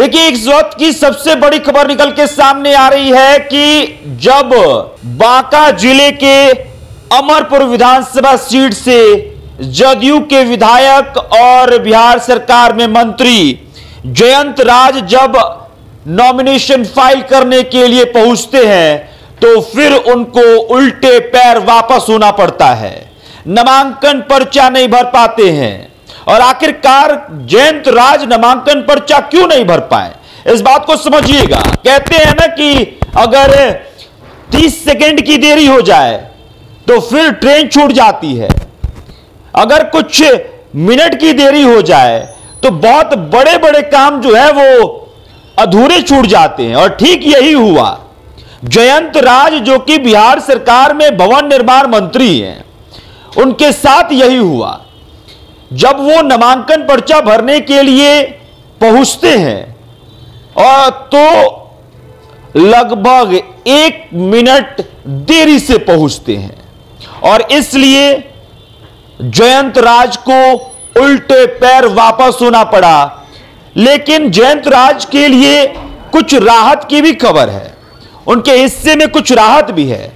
देखिए, इस वक्त की सबसे बड़ी खबर निकल के सामने आ रही है कि जब बांका जिले के अमरपुर विधानसभा सीट से जदयू के विधायक और बिहार सरकार में मंत्री जयंत राज जब नॉमिनेशन फाइल करने के लिए पहुंचते हैं तो फिर उनको उल्टे पैर वापस होना पड़ता है, नामांकन पर्चा नहीं भर पाते हैं। और आखिरकार जयंत राज नामांकन पर्चा क्यों नहीं भर पाए, इस बात को समझिएगा। कहते हैं ना कि अगर 30 सेकंड की देरी हो जाए तो फिर ट्रेन छूट जाती है, अगर कुछ मिनट की देरी हो जाए तो बहुत बड़े बड़े काम जो है वो अधूरे छूट जाते हैं। और ठीक यही हुआ। जयंत राज जो कि बिहार सरकार में भवन निर्माण मंत्री हैं, उनके साथ यही हुआ। जब वो नामांकन पर्चा भरने के लिए पहुंचते हैं और तो लगभग 1 मिनट देरी से पहुंचते हैं और इसलिए जयंत राज को उल्टे पैर वापस होना पड़ा। लेकिन जयंत राज के लिए कुछ राहत की भी खबर है, उनके हिस्से में कुछ राहत भी है,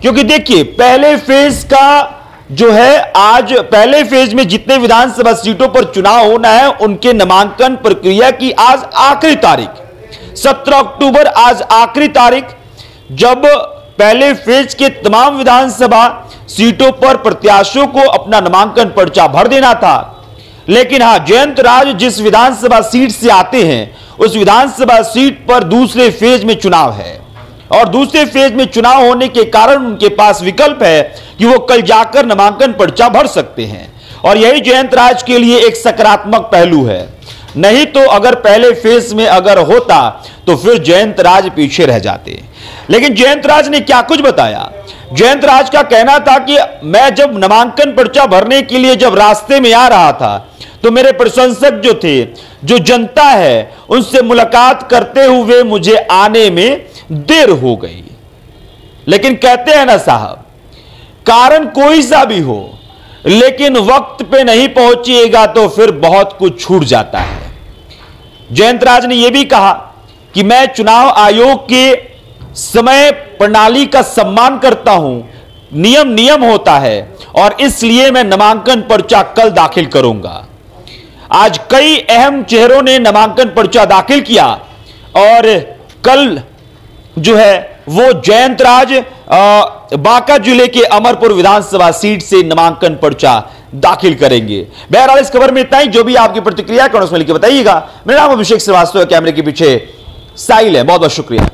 क्योंकि देखिए पहले फेज का जो है, आज पहले फेज में जितने विधानसभा सीटों पर चुनाव होना है उनके नामांकन प्रक्रिया की आज आखिरी तारीख 17 अक्टूबर, आज आखिरी तारीख। जब पहले फेज के तमाम विधानसभा सीटों पर प्रत्याशियों को अपना नामांकन पर्चा भर देना था। लेकिन हां, जयंत राज जिस विधानसभा सीट से आते हैं उस विधानसभा सीट पर दूसरे फेज में चुनाव है और दूसरे फेज में चुनाव होने के कारण उनके पास विकल्प है कि वो कल जाकर नामांकन पर्चा भर सकते हैं। और यही जयंत राज के लिए एक सकारात्मक पहलू है। नहीं तो अगर पहले फेज में अगर होता तो फिर जयंत राज पीछे रह जाते। लेकिन जयंत राज ने क्या कुछ बताया। जयंत राज का कहना था कि मैं जब नामांकन पर्चा भरने के लिए जब रास्ते में आ रहा था तो मेरे प्रशंसक जो थे, जो जनता है, उनसे मुलाकात करते हुए मुझे आने में देर हो गई। लेकिन कहते हैं ना साहब, कारण कोई सा भी हो लेकिन वक्त पे नहीं पहुंचिएगा तो फिर बहुत कुछ छूट जाता है। जयंत राज ने यह भी कहा कि मैं चुनाव आयोग के समय प्रणाली का सम्मान करता हूं, नियम होता है और इसलिए मैं नामांकन पर्चा कल दाखिल करूंगा। आज कई अहम चेहरों ने नामांकन पर्चा दाखिल किया और कल जो है वो जयंत राज बांका जिले के अमरपुर विधानसभा सीट से नामांकन पर्चा दाखिल करेंगे। बहरहाल इस खबर में इतना ही। जो भी आपकी प्रतिक्रिया कमेंट्स में लिख के बताइएगा। मेरा नाम अभिषेक श्रीवास्तव है, कैमरे के पीछे साहिल है। बहुत बहुत शुक्रिया।